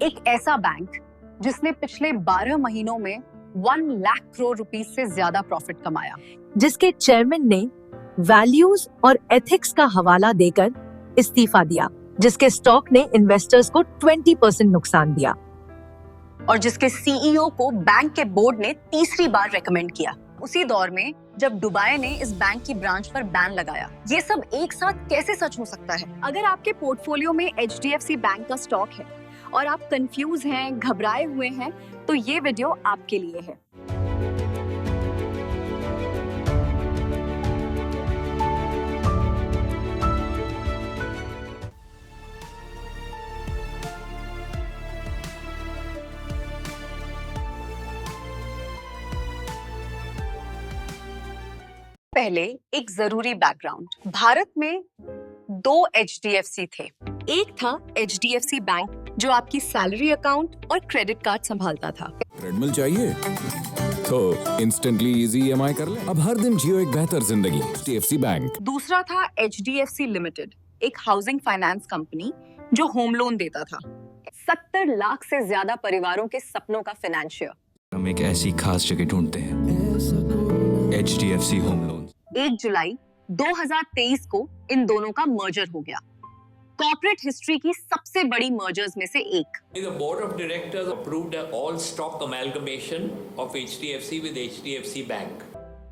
एक ऐसा बैंक जिसने पिछले 12 महीनों में 1 लाख करोड़ रुपीस से ज्यादा प्रॉफिट कमाया, जिसके चेयरमैन ने वैल्यूज और एथिक्स का हवाला देकर इस्तीफा दिया, जिसके स्टॉक ने इन्वेस्टर्स को 20% नुकसान दिया, और जिसके सीईओ को बैंक के बोर्ड ने तीसरी बार रेकमेंड किया। उसी दौर में जब दुबई ने इस बैंक की ब्रांच पर बैन लगाया। ये सब एक साथ कैसे सच हो सकता है? अगर आपके पोर्टफोलियो में HDFC बैंक का स्टॉक है और आप कंफ्यूज हैं, घबराए हुए हैं, तो ये वीडियो आपके लिए है। पहले एक जरूरी बैकग्राउंड। भारत में 2 HDFC थे। एक था HDFC बैंक जो आपकी सैलरी अकाउंट और क्रेडिट कार्ड संभालता था। ट्रेडमिल चाहिए तो इंस्टेंटली इजी EMI कर ले। अब हर दिन जियो एक बेहतर जिंदगी। HDFC bank. दूसरा था HDFC लिमिटेड, एक हाउसिंग फाइनेंस कंपनी जो होम लोन देता था। 70 लाख से ज्यादा परिवारों के सपनों का फाइनेंशियर। हम एक ऐसी खास जगह ढूंढते हैं, HDFC होम लोन। 1 जुलाई 2023 को इन दोनों का मर्जर हो गया। कॉर्पोरेट हिस्ट्री की सबसे बड़ी मर्जर्स में से एक। The board of directors approved an all-stock amalgamation of HDFC with HDFC Bank.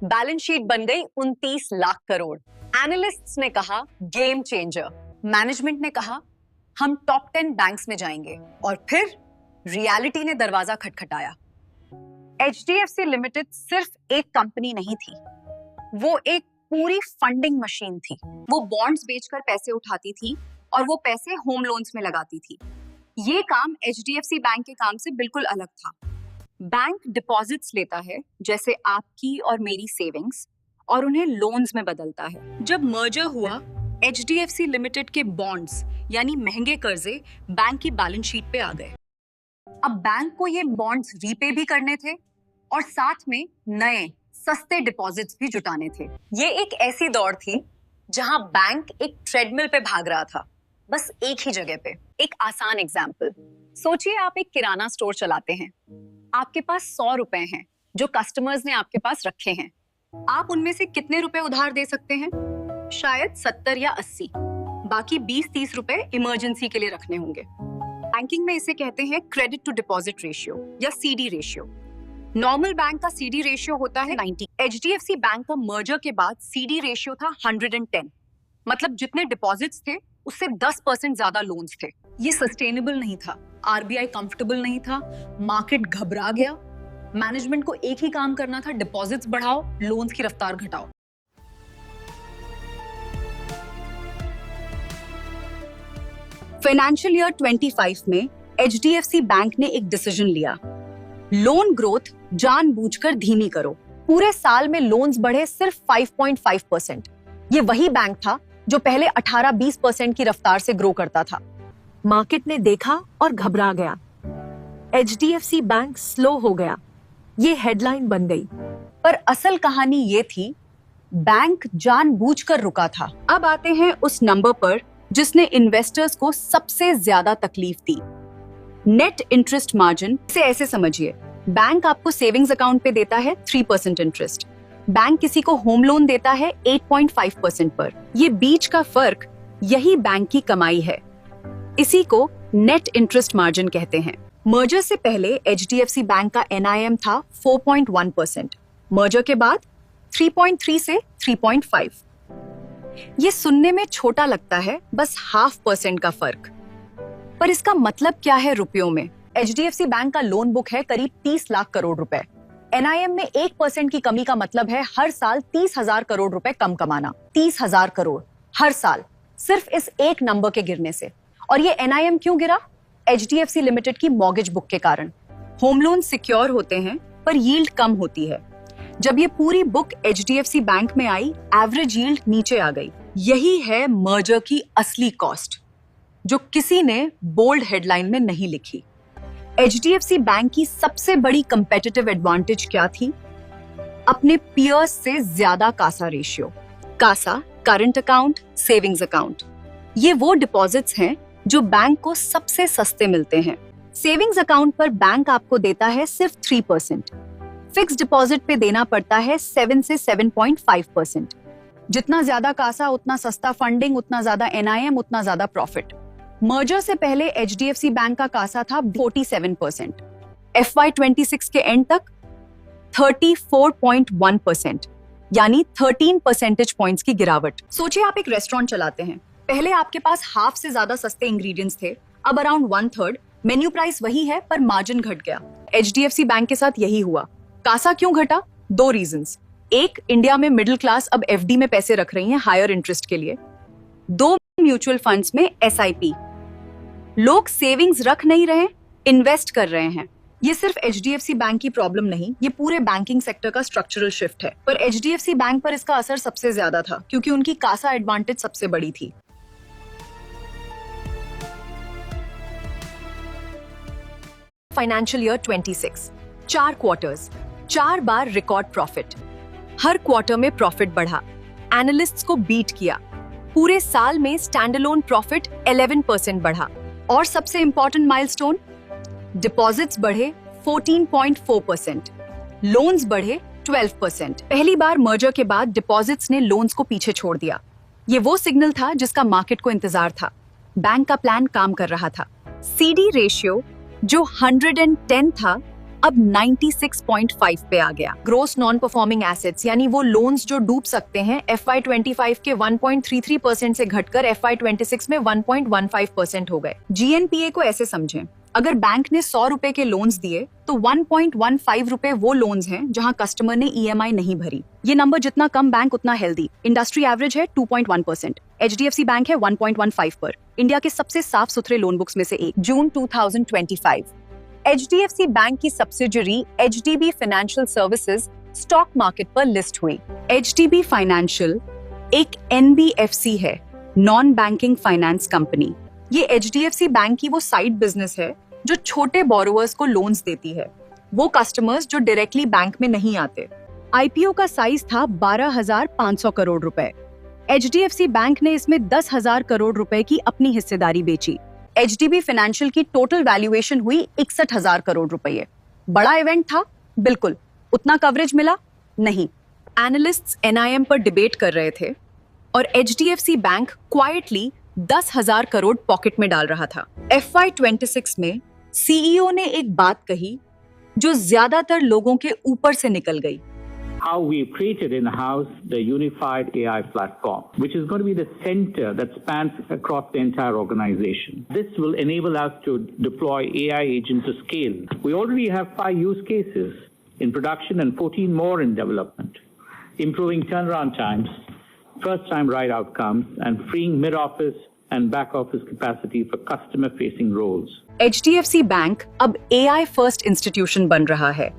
Balance sheet बन गई 29 लाख करोड़। एनालिस्ट्स ने कहा गेम चेंजर। मैनेजमेंट ने कहा हम टॉप 10 बैंक्स में जाएंगे। और फिर रियलिटी ने दरवाजा खटखटाया। HDFC लिमिटेड सिर्फ एक कंपनी नहीं थी, वो एक पूरी फंडिंग मशीन थी। वो बॉन्ड्स बेचकर पैसे उठाती थी और वो पैसे होम लोन्स में लगाती थी। ये काम HDFC बैंक के काम से बिल्कुल अलग था। बैंक डिपॉजिट्स लेता है, जैसे आपकी और मेरी सेविंग्स, और उन्हें लोन्स में बदलता है। जब मर्जर हुआ, HDFC लिमिटेड के बॉन्ड्स यानी महंगे कर्जे बैंक की बैलेंस शीट पे आ गए। अब बैंक को ये बॉन्ड्स रीपे भी करने थे और साथ में नए सस्ते डिपॉजिट्स भी जुटाने थे। ये एक ऐसी दौड़ थी जहां बैंक एक ट्रेडमिल पे भाग रहा था, बस एक ही जगह पे। एक आसान एग्जाम्पल सोचिए, आप एक किराना स्टोर चलाते हैं। आपके पास 100 रुपए हैं जो कस्टमर्स ने आपके पास रखे हैं। आप उनमें से कितने रुपए उधार दे सकते हैं? शायद 70 या 80। बाकी 20-30 रुपए इमरजेंसी के लिए रखने होंगे। बैंकिंग में इसे कहते हैं क्रेडिट टू डिपॉजिट रेशियो या CD रेशियो। नॉर्मल बैंक का CD रेशियो होता है 90। HDFC बैंक का मर्जर के बाद CD रेशियो था 110। मतलब जितने डिपॉजिट्स थे उससे 10% ज्यादा लोन्स थे। ये सस्टेनेबल नहीं था। RBI कंफर्टेबल नहीं था। मार्केट घबरा गया। मैनेजमेंट को एक ही काम करना था, डिपॉजिट्स बढ़ाओ, लोन्स की रफ्तार घटाओ। फाइनेंशियल ईयर 25 में HDFC बैंक ने एक डिसीजन लिया। लोन ग्रोथ जानबूझकर धीमी करो। पूरे साल में लोन्स बढ़े सिर्फ 5.5%। ये वही बैंक था जो पहले 18-20% की रफ्तार से ग्रो करता था। मार्केट ने देखा और घबरा गया। HDFC बैंक स्लो हो गया। ये हेडलाइन बन गई। पर असल कहानी ये थी, बैंक जानबूझकर रुका था। अब आते हैं उस नंबर पर जिसने इन्वेस्टर्स को सबसे ज्यादा तकलीफ दी, नेट इंटरेस्ट मार्जिन। से ऐसे समझिए, बैंक आपको सेविंग्स अकाउंट पे देता है 3% इंटरेस्ट। बैंक किसी को होम लोन देता है 8.5% पर। ये बीच का फर्क, यही बैंक की कमाई है। इसी को नेट इंटरेस्ट मार्जिन कहते हैं। मर्जर से पहले HDFC बैंक का NIM था 4.1%। मर्जर के बाद 3.3 से 3.5। ये सुनने में छोटा लगता है, बस 0.5% का फर्क। पर इसका मतलब क्या है रुपयों में? HDFC बैंक का लोन बुक है करीब 30 लाख करोड़ रुपए। NIM में 1% की कमी का मतलब है हर साल 30,000 करोड़ रुपए कम कमाना। 30,000 करोड़ हर साल, सिर्फ इस एक नंबर के गिरने से। और ये NIM क्यों गिरा? HDFC लिमिटेड की मॉर्गेज बुक के कारण। होम लोन सिक्योर होते हैं पर यील्ड कम होती है। जब ये पूरी बुक HDFC बैंक में आई, एवरेज यील्ड नीचे आ गई। यही है मर्जर की असली कॉस्ट, जो किसी ने बोल्ड हेडलाइन में नहीं लिखी। HDFC बैंक की सबसे बड़ी कंपेटिटिव एडवांटेज क्या थी? अपने पीयर्स से ज्यादा CASA ratio. CASA, current account, savings account. ये वो डिपॉजिट्स हैं जो बैंक को सबसे सस्ते मिलते हैं। सेविंग्स अकाउंट पर बैंक आपको देता है सिर्फ 3%, फिक्स डिपॉजिट पे देना पड़ता है 7 से 7.5%। जितना ज्यादा कासा उतना सस्ता फंडिंग, उतना ज्यादा NIM, उतना ज्यादा प्रॉफिट। मर्जर से पहले HDFC बैंक का कासा था 47%, FY26 के एंड तक 34.1%, यानी 13 परसेंटेज पॉइंट्स की गिरावट। सोचिए आप एक रेस्टोरेंट चलाते हैं, पहले आपके पास हाफ से ज्यादा सस्ते इंग्रेडिएंट्स थे, अब अराउंड 1/3, मेन्यू प्राइस वही है पर मार्जिन घट गया। HDFC बैंक के साथ यही हुआ। कासा क्यों घटा? 2 रीजंस। एक, इंडिया में मिडिल क्लास अब FD में पैसे रख रही हैं हायर इंटरेस्ट के लिए। 2, म्यूचुअल फंड्स में SIP। लोग सेविंग्स रख नहीं रहे, इन्वेस्ट कर रहे हैं। ये सिर्फ HDFC बैंक की प्रॉब्लम नहीं, ये पूरे बैंकिंग सेक्टर का स्ट्रक्चरल शिफ्ट है। पर HDFC बैंक पर इसका असर सबसे ज्यादा था क्योंकि उनकी कासा एडवांटेज सबसे बड़ी थी। फाइनेंशियल ईयर 26, 4 क्वार्टर्स, 4 बार रिकॉर्ड प्रॉफिट। हर क्वार्टर में प्रॉफिट बढ़ा, एनालिस्ट्स को बीट किया। पूरे साल में स्टैंडअलोन प्रॉफिट 11% बढ़ा। और सबसे इंपॉर्टेंट माइलस्टोन, डिपॉजिट्स बढ़े 14.4%, लोन्स बढ़े 12%। पहली बार मर्जर के बाद डिपॉजिट्स ने लोन्स को पीछे छोड़ दिया। ये वो सिग्नल था जिसका मार्केट को इंतजार था। बैंक का प्लान काम कर रहा था। CD रेशियो जो 110 था अब 96.5 पे आ गया। ग्रोस नॉन परफॉर्मिंग एसेट्स यानी वो लोन्स जो डूब सकते हैं FY25 के 1.33% से घटकर FY26 में 1.15% हो गए। GNPA को ऐसे समझें, अगर बैंक ने 100 रुपए के लोन्स दिए तो 1.15 रुपए वो लोन्स हैं जहां कस्टमर ने EMI नहीं भरी। ये नंबर जितना कम बैंक उतना हेल्दी। इंडस्ट्री एवरेज है 2.1%, HDFC बैंक है 1.15 पर। इंडिया के सबसे साफ सुथरे लोन बुक्स में से एक। जून 2025 HDFC बैंक की subsidiary HDB financial services stock market पर लिस्ट हुई। HDB फाइनेंशियल एक NBFC है, नॉन बैंकिंग फाइनेंस कंपनी। ये HDFC बैंक की वो साइड बिजनेस है जो छोटे बोरोवर्स को लोन्स देती है, वो कस्टमर्स जो डायरेक्टली बैंक में नहीं आते। IPO का साइज था 12,500 करोड़ रुपए। HDFC बैंक ने इसमें 10,000 करोड़ रुपए की अपनी हिस्सेदारी बेची। HDB फाइनेंशियल की टोटल वैल्यूएशन हुई 61,000 करोड़ रुपए। बड़ा इवेंट था, बिल्कुल। उतना कवरेज मिला? नहीं। एनालिस्ट्स NIM पर डिबेट कर रहे थे और HDFC bank quietly 10,000 crore pocket में डाल रहा था। FY26 में CEO ने एक बात कही जो ज्यादातर लोगों के ऊपर से निकल गई। How we've created in-house the unified AI platform, which is going to be the center that spans across the entire organization. This will enable us to deploy AI agents to scale. We already have 5 use cases in production and 14 more in development, improving turnaround times, first-time right outcomes, and freeing mid-office and back-office capacity for customer-facing roles. HDFC bank अब AI first institution बन रहा है।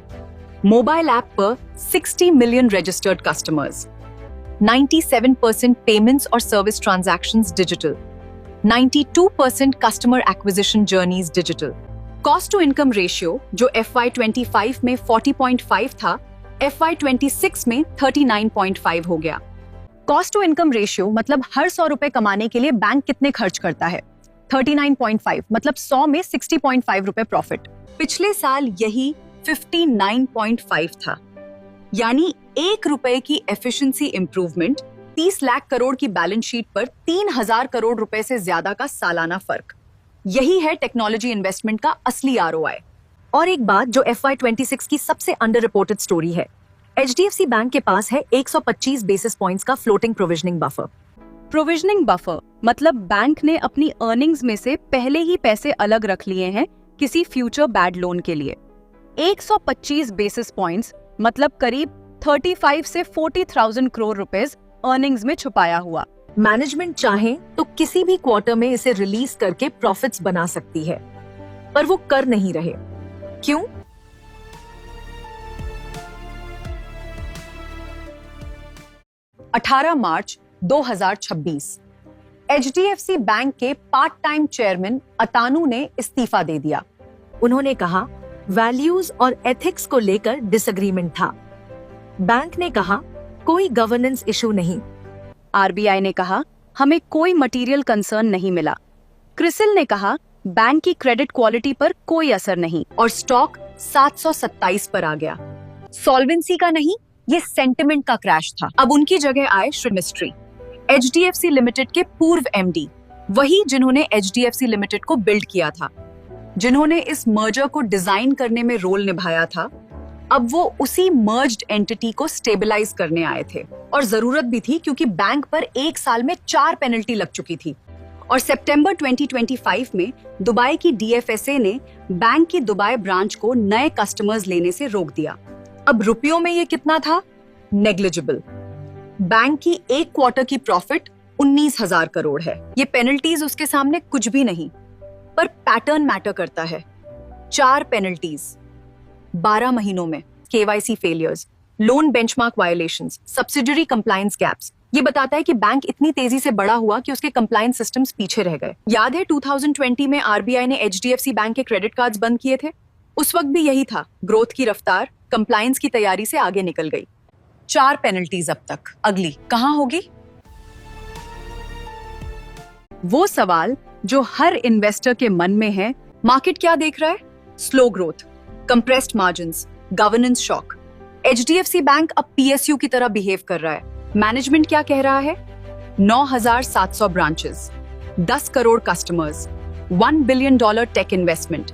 Mobile app पर 60 million registered customers, 97% payments और service transactions digital, 92% customer acquisition journeys digital. Cost to income ratio जो FY25 में 40.5 था, FY26 में 39.5 हो गया। कॉस्ट टू इनकम रेशियो मतलब हर 100 रुपए कमाने के लिए बैंक कितने खर्च करता है। 39.5 मतलब 100 में 60.5 रुपए प्रॉफिट। पिछले साल यही 59.5 था, यानी 1 रुपए की एफिशिएंसी इंप्रूवमेंट 30 लाख करोड़ की बैलेंस शीट पर 3,000 करोड़ रुपए से ज्यादा का सालाना फर्क। यही है टेक्नोलॉजी इन्वेस्टमेंट का असली ROI। और एक बात जो FY26 की सबसे अंडर रिपोर्टेड स्टोरी है, HDFC बैंक के पास है 125 बेसिस पॉइंट्स का floating provisioning buffer. Provisioning buffer मतलब बैंक ने अपनी अर्निंग्स में से पहले ही पैसे अलग रख लिए हैं किसी फ्यूचर बैड लोन के लिए। 125 बेसिस पॉइंट्स मतलब करीब 35 से 40,000 करोड़ रुपए अर्निंग्स में छुपाया हुआ। मैनेजमेंट चाहे तो किसी भी क्वार्टर में इसे रिलीज करके प्रॉफिट्स बना सकती है, पर वो कर नहीं रहे। क्यों? मार्च 2026 HDFC बैंक के पार्ट टाइम चेयरमैन अतानु ने इस्तीफा दे दिया। उन्होंने कहा वैल्यूज और एथिक्स को लेकर डिसएग्रीमेंट था। बैंक ने कहा कोई गवर्नेंस इशू नहीं। RBI ने कहा हमें कोई मटेरियल कंसर्न नहीं मिला। क्रिसिल ने कहा बैंक की क्रेडिट क्वालिटी पर कोई असर नहीं और स्टॉक 727 पर आ गया। सॉल्वेंसी का नहीं, ये सेंटिमेंट का क्रैश था। अब उनकी जगह आए श्री मिस्ट्री, HDFC लिमिटेड के पूर्व MD, वही जिन्होंने HDFC लिमिटेड को बिल्ड किया था, जिन्होंने इस मर्जर को डिजाइन करने में रोल निभाया था। अब वो उसी मर्ज्ड एंटिटी को स्टेबलाइज करने आए थे और जरूरत भी थी क्योंकि बैंक पर 1 साल में 4 पेनल्टी लग चुकी थी। और सितंबर 2025 में दुबई की DFSA ने बैंक की दुबई ब्रांच को नए कस्टमर्स लेने से रोक दिया। अब रुपयों में ये कितना था? नेग्लिजिबल। बैंक की 1 क्वार्टर की प्रॉफिट 19,000 करोड़ है। ये पेनल्टीज उसके सामने कुछ भी नहीं, पर पैटर्न मैटर करता है। 4 पेनल्टीज 12 महीनों में, KYC failures, loan benchmark violations, subsidiary compliance gaps. ये बताता है कि बैंक इतनी तेजी से बड़ा हुआ कि उसके कंप्लायंस सिस्टम्स पीछे रह गए। याद है 2020 में RBI ने HDFC बैंक के क्रेडिट कार्ड्स बंद किए थे? उस वक्त भी यही था, ग्रोथ की रफ्तार कंप्लायंस की तैयारी से आगे निकल गई। 4 पेनल्टीज अब तक, अगली कहां होगी? वो सवाल जो हर इन्वेस्टर के मन में है। मार्केट क्या देख रहा है? Slow growth, compressed margins, governance shock. HDFC bank अब PSU की तरह बिहेव कर रहा है। मैनेजमेंट क्या कह रहा है? 9,700 branches, 10 crore customers, $1 billion tech investment.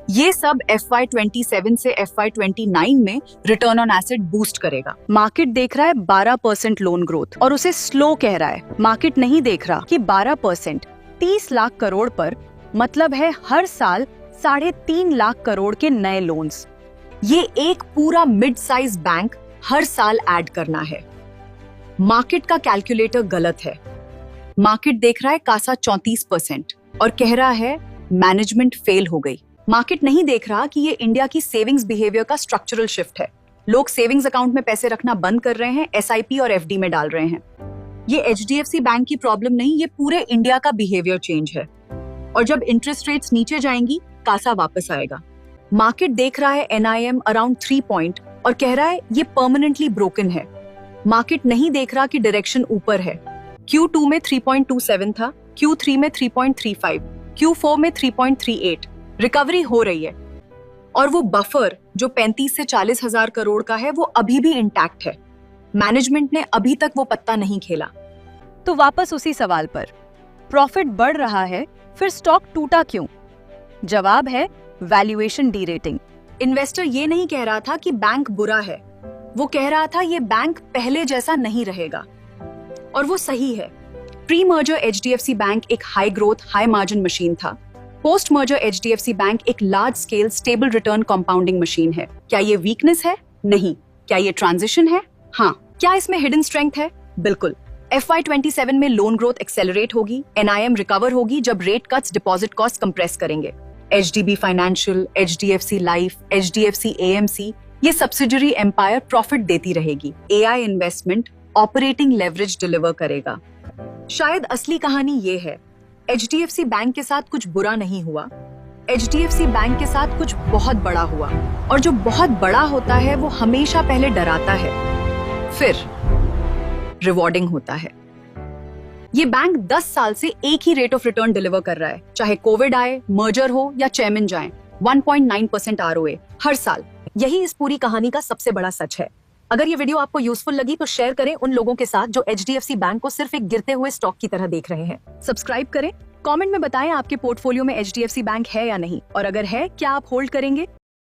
ये सब FY27 से FY29 में रिटर्न ऑन एसेट बूस्ट करेगा। मार्केट देख रहा है 12% लोन ग्रोथ और उसे स्लो कह रहा है। मार्केट नहीं देख रहा कि 12% 30 लाख करोड़ पर मतलब है हर साल 3.5 लाख करोड़ के नए लोन्स। ये एक पूरा मिड साइज बैंक हर साल ऐड करना है। मार्केट का कैलकुलेटर गलत है। मार्केट देख रहा है कासा 34% और कह रहा है मैनेजमेंट फेल हो गई। मार्केट नहीं देख रहा कि ये इंडिया की सेविंग्स बिहेवियर का स्ट्रक्चरल शिफ्ट है। लोग सेविंग्स अकाउंट में पैसे रखना बंद कर रहे हैं, SIP और FD में डाल रहे हैं। ये HDFC बैंक की प्रॉब्लम नहीं, ये पूरे इंडिया का बिहेवियर चेंज है। और जब इंटरेस्ट रेट्स नीचे जाएंगी, कासा वापस आएगा। मार्केट देख रहा है NIM अराउंड 3 पॉइंट और कह रहा है ये परमानेंटली ब्रोकन है। मार्केट नहीं देख रहा कि डायरेक्शन ऊपर है। Q2 में 3.27 था, Q3 में 3.35, Q4 में 3.38। रिकवरी हो रही है और वो बफर जो 35 से 40 हजार करोड़ का है वो अभी भी इंटैक्ट है। मैनेजमेंट ने अभी तक वो पत्ता नहीं खेला। तो वापस उसी सवाल पर, प्रॉफिट बढ़ रहा है फिर स्टॉक टूटा क्यों? जवाब है वैल्यूएशन डीरेटिंग। इन्वेस्टर ये नहीं कह रहा था कि बैंक बुरा है, वो कह रहा था ये बैंक पहले जैसा नहीं रहेगा। और वो सही है। प्री मर्जर HDFC बैंक एक high growth high margin machine था। पोस्ट मर्जर HDFC बैंक एक large scale stable return compounding machine है। क्या ये वीकनेस है? नहीं। क्या ये ट्रांजिशन है? हाँ। क्या इसमें हिडन स्ट्रेंथ है? बिल्कुल। FY27 में लोन ग्रोथ एक्सेलरेट होगी, NIM रिकवर होगी जब rate cuts deposit cost compress करेंगे। HDB financial, HDFC life, HDFC AMC ये सब्सिडियरी एम्पायर प्रॉफिट देती रहेगी। AI investment operating leverage deliver करेगा। शायद असली कहानी ये है, HDFC बैंक के साथ कुछ बुरा नहीं हुआ, HDFC बैंक के साथ कुछ बहुत बड़ा हुआ। और जो बहुत बड़ा होता है वो हमेशा पहले डराता है, फिर रिवॉर्डिंग होता है। ये बैंक 10 साल से एक ही रेट ऑफ रिटर्न डिलीवर कर रहा है, चाहे कोविड आए, मर्जर हो या चेयरमैन जाए। 1.9% ROA हर साल। यही इस पूरी कहानी का सबसे बड़ा सच है। अगर ये वीडियो आपको यूजफुल लगी तो शेयर करें उन लोगों के साथ जो HDFC बैंक को सिर्फ एक गिरते हुए स्टॉक की तरह देख रहे हैं। सब्सक्राइब करें, कमेंट में बताएं आपके पोर्टफोलियो में HDFC बैंक है या नहीं, और अगर है क्या आप होल्ड करेंगे?